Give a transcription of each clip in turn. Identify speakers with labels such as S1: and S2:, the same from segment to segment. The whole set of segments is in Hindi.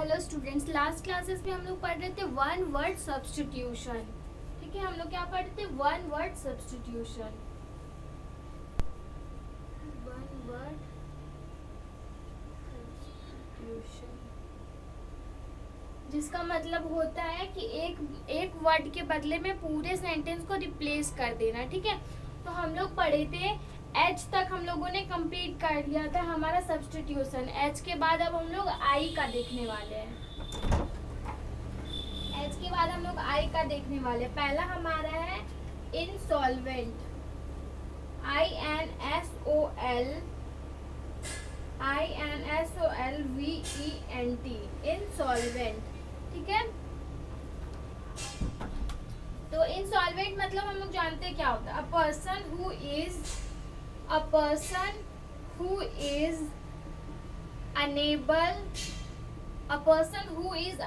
S1: हेलो स्टूडेंट्स, लास्ट क्लासेस में हम लोग पढ़ रहे थे वन वर्ड सब्स्टिट्यूशन। ठीक है, हम लोग क्या पढ़ रहे थे? One word substitution. One word substitution जिसका मतलब होता है कि एक वर्ड के बदले में पूरे सेंटेंस को रिप्लेस कर देना। ठीक है, तो हम लोग पढ़े थे एच तक हम लोगों ने कंप्लीट कर लिया था हमारा सब्स्टिट्यूशन। एच के बाद अब हम लोग आई का देखने वाले हैं। एच के बाद हम लोग आई का देखने वाले हैं। पहला हमारा है इंसॉल्वेंट, INSOLVENT, इंसॉल्वेंट। ठीक है, तो इंसॉल्वेंट मतलब हम लोग जानते हैं क्या होता है। A person who is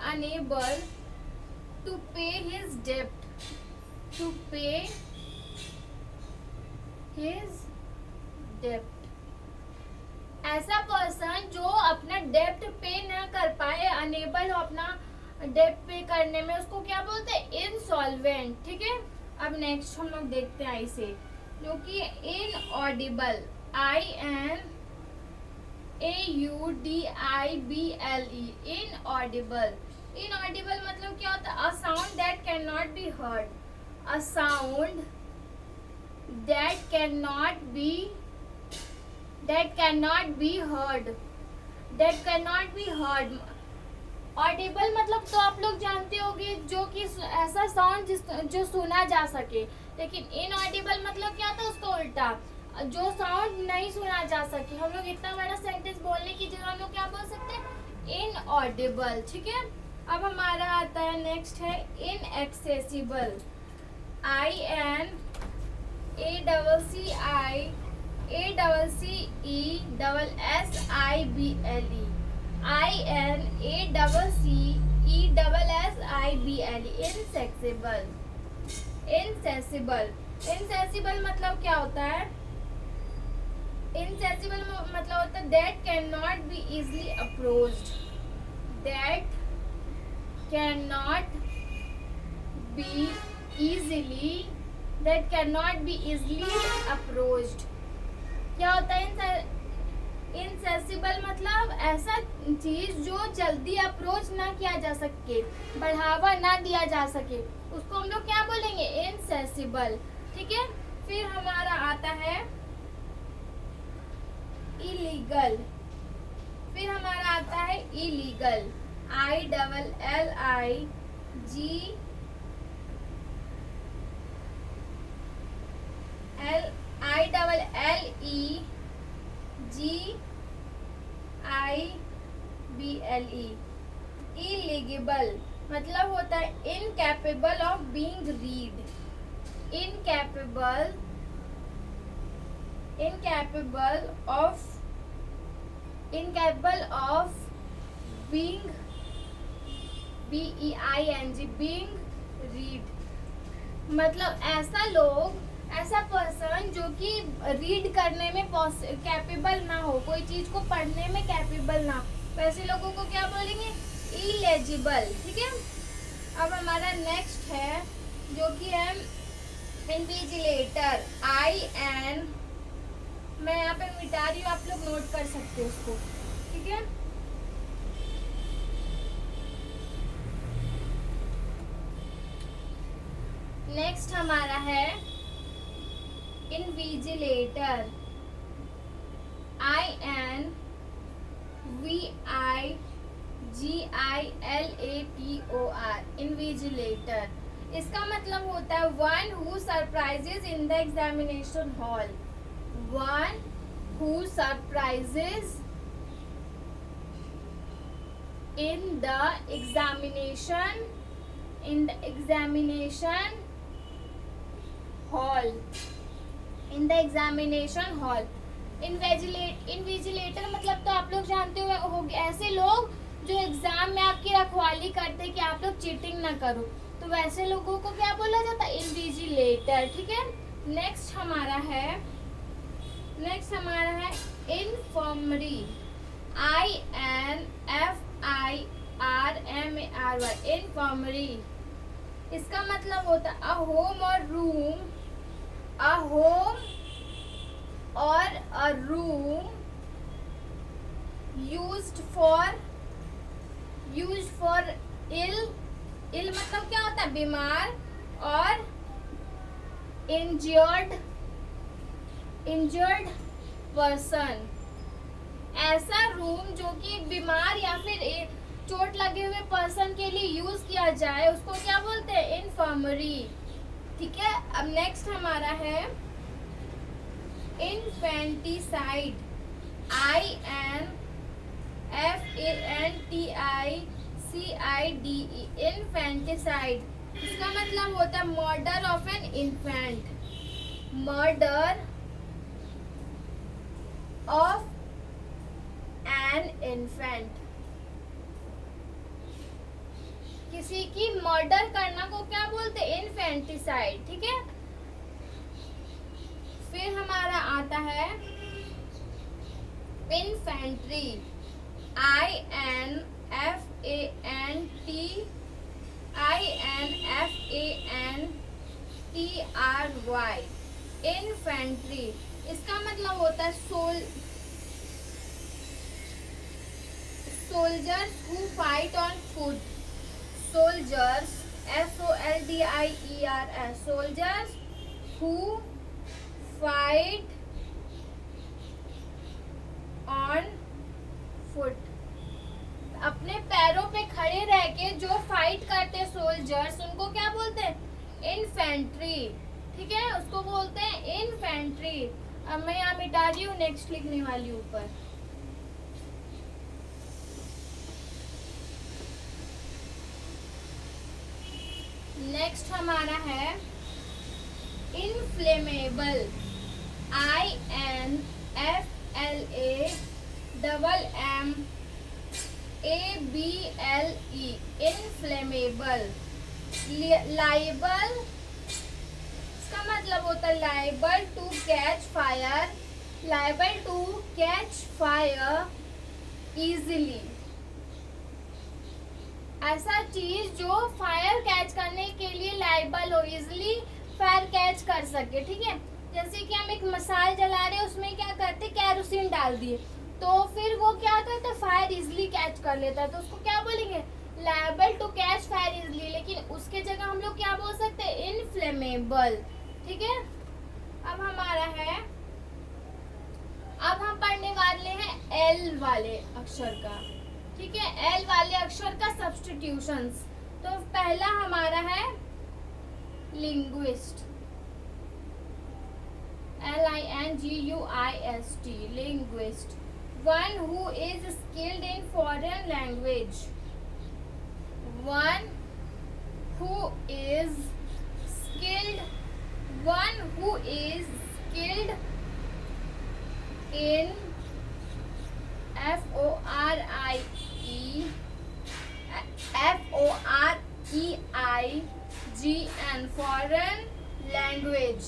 S1: unable to pay his डेप्ट। ऐसा पर्सन जो अपना डेप्ट पे न कर पाए, अनेबल हो अपना डेप्ट पे करने में, उसको क्या बोलते हैं? इनसॉल्वेंट। ठीक है, अब नेक्स्ट हम लोग देखते हैं आई से, जो कि इनऑडिबल, INAUDIBLE, इनऑडिबल। इनऑडिबल मतलब क्या होता है? A sound that can not be heard, a sound that can not be heard. Audible मतलब तो आप लोग जानते होंगे, जो कि ऐसा साउंड जो सुना जा सके। लेकिन इनऑडिबल मतलब क्या था? उसका उल्टा, जो साउंड नहीं सुना जा सके। हम लोग इतना बड़ा सेंटेंस बोलने की जगह हम लोग क्या बोल सकते हैं? इनऑडिबल। ठीक है, अब हमारा आता है नेक्स्ट है इनएक्सेसिबल, INACCESSIBLE, इनसेसिबल मतलब क्या होता है? इनसेसिबल मतलब होता है that can not B easily approached, क्या होता है इनसेसिबल मतलब ऐसा चीज जो जल्दी अप्रोच ना किया जा सके, बढ़ावा ना दिया जा सके, उसको हम लोग क्या बोलेंगे? इनसेसिबल। ठीक है, फिर हमारा आता है इलीगल, इलीगल, ILLEGIBLE, इलीगिबल मतलब होता है incapable of being read, incapable of being being read मतलब ऐसा पर्सन जो कि रीड करने में कैपेबल ना हो, कोई चीज को पढ़ने में कैपेबल ना हो, वैसे लोगों को क्या बोलेंगे? इलेजिबल। ठीक है, अब हमारा नेक्स्ट है जो कि है इन्विजिलेटर, मैं यहाँ पे मिटा रही हूँ, आप लोग नोट कर सकते हो उसको। ठीक है, नेक्स्ट हमारा है इन्विजिलेटर, INVIGILATOR, इन्विजिलेटर। इसका मतलब होता है one who surprises in the examination hall, one who surprises in the examination hall, invigilator मतलब तो आप लोग जानते होंगे, ऐसे लोग जो एग्जाम में आपकी रखवाली करते हैं कि आप लोग चीटिंग ना करो, तो वैसे लोगों को क्या बोला जाता है? इन्विजिलेटर। ठीक है, नेक्स्ट हमारा है इन्फर्मरी, INFIRMARY, INFORMARY, इन्फॉर्मरी। इसका मतलब होता है अ होम और रूम, अ होम और अ रूम यूज्ड फॉर इल, इल मतलब क्या होता है बीमार, और इंजर्ड पर्सन। ऐसा रूम जो कि एक बीमार या फिर चोट लगे हुए पर्सन के लिए यूज किया जाए उसको क्या बोलते हैं, इन्फर्मरी। ठीक है, अब नेक्स्ट हमारा है इन्फेंटिसाइड, INFANTICIDE, इन्फेंटिसाइड। इसका मतलब होता है murder of an infant, murder of an infant. किसी की मर्डर करना को क्या बोलते हैं, इन्फेंटिसाइड। ठीक है, फिर हमारा आता है इन्फेंट्री, INFANTRY, इन्फेंट्री। इसका मतलब होता है soldiers who fight on foot, soldiers SOLDIERS, soldiers who fight on foot, अपने पैरों पे खड़े रह के जो फाइट करते हैं सोल्जर्स, उनको क्या बोलते हैं, इन्फेंट्री। ठीक है, उसको बोलते हैं इन्फेंट्री। अब मैं यहाँ मिटा रही हूँ, नेक्स्ट लिखने वाली ऊपर। नेक्स्ट हमारा है इनफ्लेमेबल, INFLAMMABLE, इनफ्लेमेबल। लाइबल, इसका मतलब होता है liable to catch fire, liable to catch fire easily. ऐसा चीज जो फायर कैच करने के लिए लाइबल हो, इजीली फायर कैच कर सके। ठीक है, जैसे कि हम एक मसाल जला रहे हैं, उसमें क्या करते, कैरोसिन डाल दिए, तो फिर वो क्या करता है, फायर इजीली कैच कर लेता है, तो उसको क्या बोलेंगे, liable to catch fire easily. लेकिन उसके जगह हम लोग क्या बोल सकते हैं, इनफ्लेमेबल। ठीक है, अब हमारा है, अब हम पढ़ने वाले हैं एल वाले अक्षर का। ठीक है, एल वाले अक्षर का सब्स्टिट्यूशंस। तो पहला हमारा है linguist, LINGUIST, linguist, one who is skilled in foreign language, one who is skilled in FOREIGN, foreign language।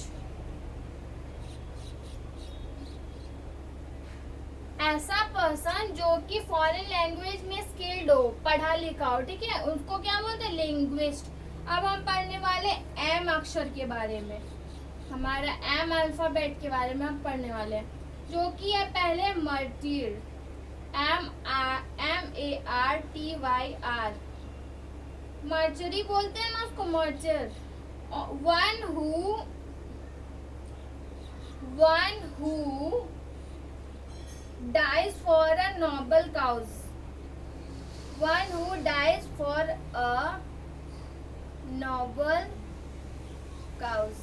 S1: ऐसा पर्सन जो कि फॉरेन लैंग्वेज में स्किल्ड हो, पढ़ा लिखा हो। ठीक है, उसको क्या बोलते हैं, लिंग्विस्ट। अब हम पढ़ने वाले एम अक्षर के बारे में, हमारा एम अल्फाबेट के बारे में हम पढ़ने वाले हैं, जो कि है पहले मर्टिर, MARTYR, मर्चरी बोलते हैं ना उसको, merger. One who dies for a noble cause, one who dies for a noble cause।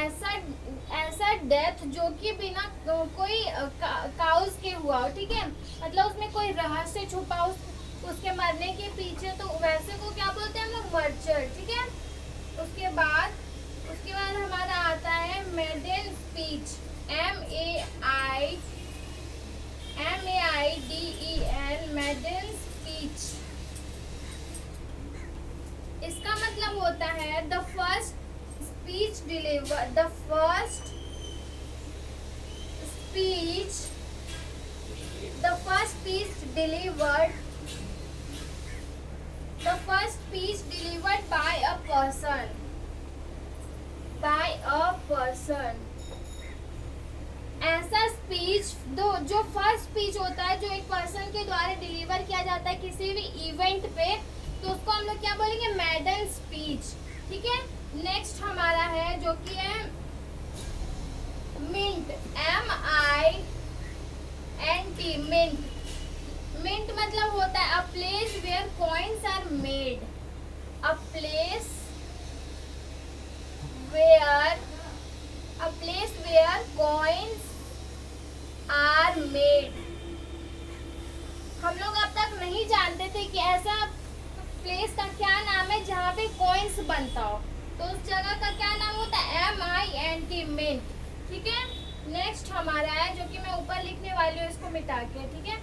S1: ऐसा डेथ जो कि बिना कोई काउज के हुआ हो। ठीक है, मतलब उसमें कोई रहस्य छुपा हो उसके मरने के पीछे, तो वैसे को क्या बोलते हैं हम लोग, मर्चर। ठीक है, उसके बाद हमारा आता है maiden speech, MAIDEN, maiden speech. इसका मतलब होता है the first speech delivered, the first speech delivered by a person, by a person. ऐसा स्पीच दो जो फर्स्ट स्पीच होता है जो एक पर्सन के द्वारा डिलीवर किया जाता है किसी भी इवेंट पे, तो उसको हम लोग क्या बोलेंगे, मैडन स्पीच। ठीक है, नेक्स्ट हमारा है जो कि है मिंट, MINT, मिंट। मिंट मतलब होता है a place where coins are made, a place where coins are made. हम लोग अब तक नहीं जानते थे कि ऐसा प्लेस का क्या नाम है जहाँ पे कॉइन्स बनता हो, तो उस जगह का क्या नाम होता है, MINT, मिंट। ठीक है, नेक्स्ट हमारा है जो कि मैं ऊपर लिखने वाली हूँ इसको मिटा के। ठीक है,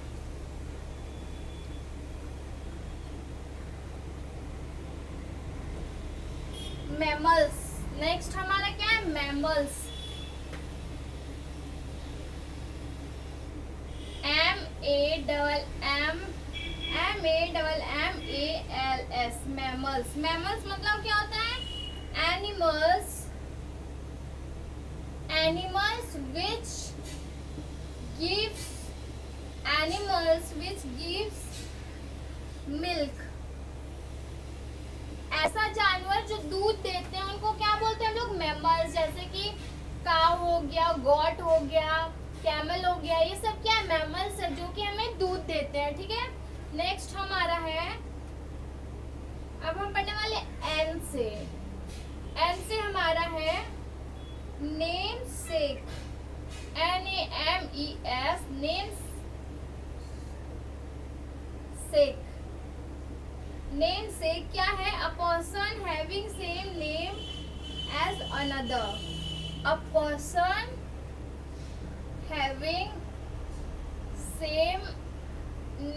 S1: मैमल्स। नेक्स्ट हमारा क्या है, मैमल्स, MAMMALS, मैमल्स। मैमल्स मतलब क्या होता है, एनिमल्स which gives milk। ऐसा जानवर जो दूध देते हैं उनको क्या बोलते हैं हम लोग, मैमल्स। जैसे कि काव हो गया, गॉट हो गया, कैमल हो गया, ये सब क्या है, मैमल्स है जो कि हमें दूध देते हैं। ठीक है, नेक्स्ट हमारा है, अब हम पढ़ने वाले एन से। एन से हमारा है namesake, NAMES, namesake. Namesake क्या है, a person having same name as another, a person having same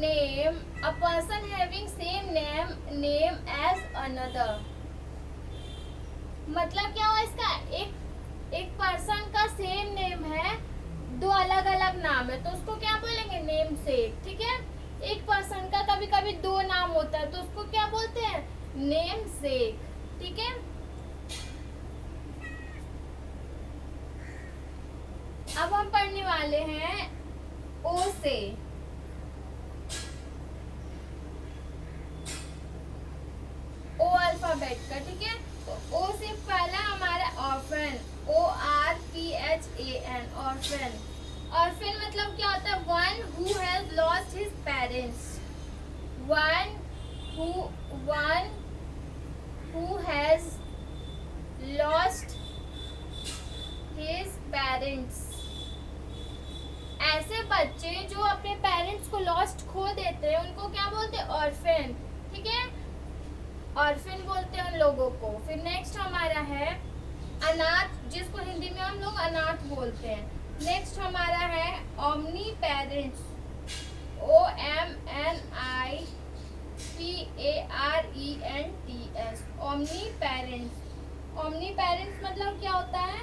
S1: name, a person having same name as another। मतलब क्या हुआ इसका, एक पर्सन का सेम नेम है, दो अलग अलग नाम है, तो उसको क्या बोलेंगे, नेम सेक। ठीक है, एक पर्सन का कभी कभी दो नाम होता है तो उसको क्या बोलते हैं, नेम सेक। ठीक है, अब हम पढ़ने वाले हैं ओ से। ओ अल्फाबेट का। ठीक है, तो ओ से पहला हमारा ऑर्फन, ORPHAN, ऑर्फन। ऑर्फन मतलब क्या होता है, one who has lost his parents, one who has lost his parents. ऐसे बच्चे जो अपने पेरेंट्स को लॉस्ट खो देते हैं उनको क्या बोलते हैं, ऑर्फन। ठीक है, ऑर्फन बोलते हैं उन लोगों को। फिर नेक्स्ट हमारा है अनाथ, जिसको हिंदी में हम लोग अनाथ बोलते हैं। नेक्स्ट हमारा है omni parents, OMNIPARENTS, omni parents. Omni parents मतलब क्या होता है,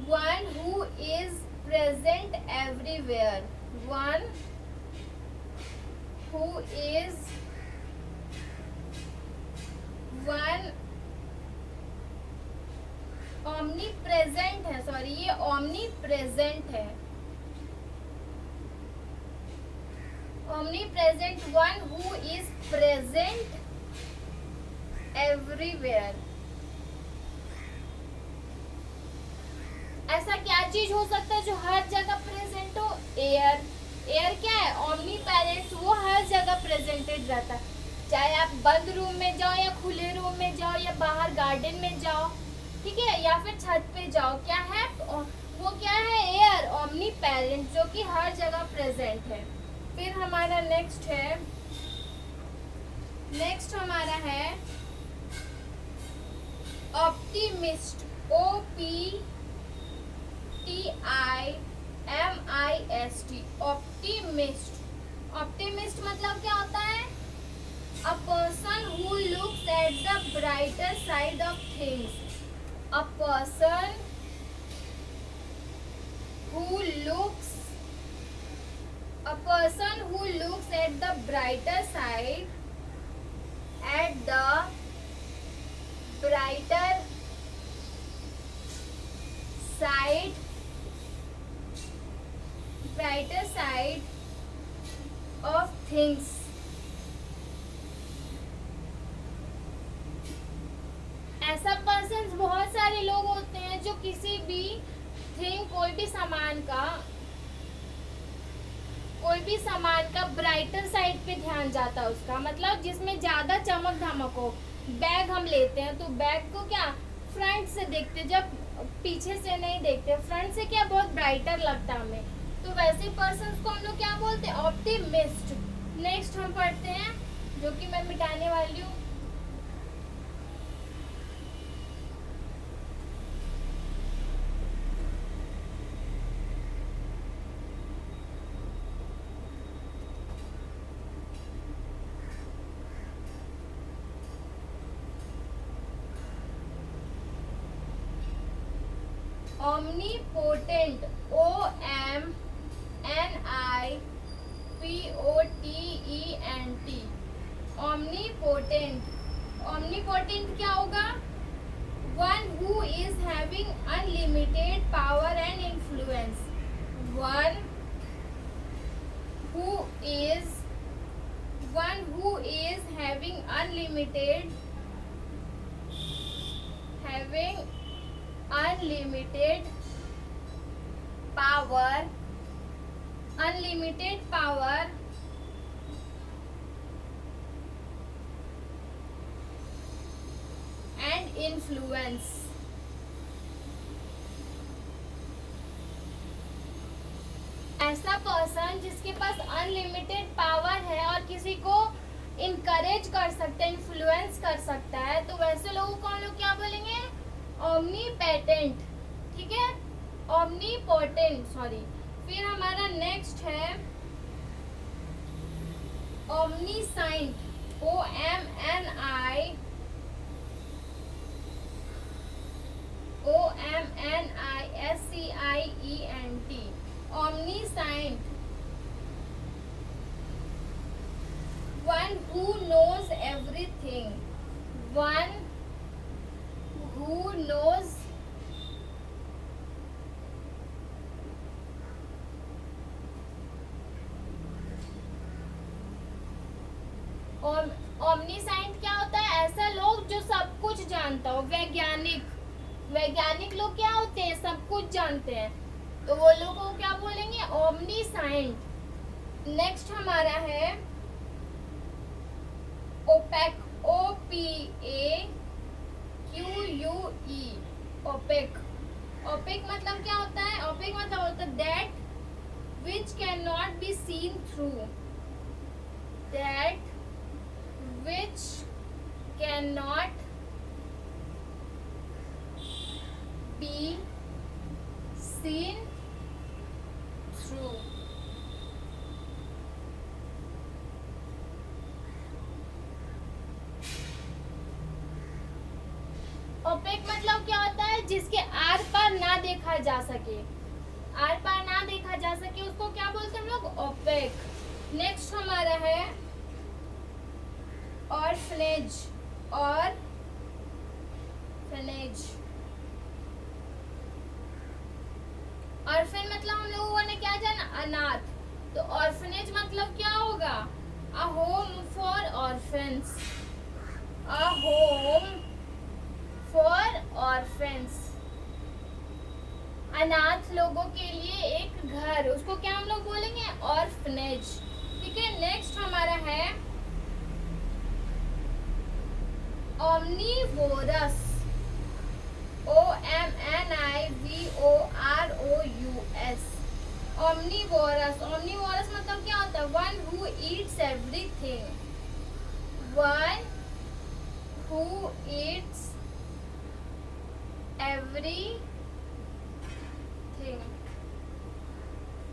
S1: one who is present everywhere, one who is one omnipresent है, सॉरी ये omnipresent है, omnipresent, one who is present everywhere। ऐसा क्या चीज हो सकता है जो हर जगह प्रेजेंट हो, एयर। एयर क्या है, ओमनी पेरेंट्स, वो हर जगह प्रेजेंटेड रहता है, चाहे आप बंद रूम में जाओ या खुले रूम में जाओ या बाहर गार्डन में जाओ। ठीक है, या फिर छत पे जाओ, क्या है वो, क्या है, एयर, ओमनी पेरेंट, जो कि हर जगह प्रेजेंट है। फिर हमारा नेक्स्ट हमारा है ऑप्टिमिस्ट, OPTIMIST, ऑप्टिमिस्ट। ऑप्टिमिस्ट मतलब क्या होता है, a person who looks at the brighter side of things, a person who looks who looks at the brighter side, at the brighter side of things. ऐसा पर्सन बहुत सारे लोग होते हैं जो किसी भी थिंग, कोई भी सामान का ब्राइटर साइड पे ध्यान जाता है उसका, मतलब जिसमें ज्यादा चमक धमक हो। बैग हम लेते हैं तो बैग को क्या फ्रंट से देखते, जब पीछे से नहीं देखते, फ्रंट से क्या बहुत ब्राइटर लगता है हमें। तो वैसे पर्सन को हम लोग क्या बोलते हैं, ऑप्टिमिस्ट। नेक्स्ट हम पढ़ते हैं, जो कि मैं मिटाने वाली हूँ। Omnipotent, OMNIPOTENT। omnipotent क्या होगा, one who is having unlimited power and influence, one who is having unlimited power and influence। ऐसा पर्सन जिसके पास अनलिमिटेड पावर है और किसी को इनकरेज कर सकता है, इन्फ्लुएंस कर सकता है, तो वैसे लोगों को हम लोग क्या बोलेंगे, ओमनीपोटेंट। ठीक है, ओमनीपोटेंट, सॉरी। फिर हमारा नेक्स्ट है ओमनीसाइंट, OMNISCIENT। Omniscient, one who knows everything, one who knows ओमनीसाइंट क्या होता है, ऐसा लोग जो सब कुछ जानता हो। वैज्ञानिक लोग क्या होते हैं, सब कुछ जानते हैं, तो वो लोगों को क्या बोलेंगे, ओमनीसाइंट। नेक्स्ट हमारा है ओपेक, OPAQUE, ओपेक। ओपेक मतलब क्या होता है, ओपेक मतलब होता है that which can not be seen through, that which can not be seen through। Opaque मतलब क्या होता है, जिसके आर पार ना देखा जा सके, उसको क्या बोलते हैं हम लोग, ओपेक। नेक्स्ट हमारा है ऑर्फनेज, ऑर्फन मतलब हम लोगों ने क्या जाना, अनाथ। तो ऑर्फनेज मतलब क्या होगा, अ होम फॉर ऑर्फन्स, अनाथ लोगों के लिए एक घर, उसको क्या हम लोग बोलेंगे, ऑर्फनेज। ठीक है, नेक्स्ट हमारा है ओमनीवोरस, OMNIVOROUS। ओमनीवोरस मतलब क्या होता है, वन हु ईट्स एवरीथिंग,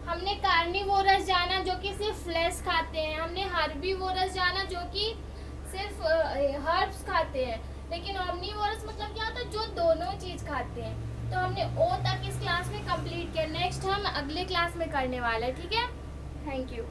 S1: हमने कार्निवोरस जाना जो कि सिर्फ फ्लैश खाते हैं, हमने हर्बीवोरस जाना जो कि सिर्फ हर्ब्स खाते हैं, लेकिन ओमनीवोरस मतलब क्या होता है, जो दोनों चीज खाते हैं। तो हमने ओ तक इस क्लास में कंप्लीट किया, नेक्स्ट हम अगले क्लास में करने वाले हैं। ठीक है, थैंक यू।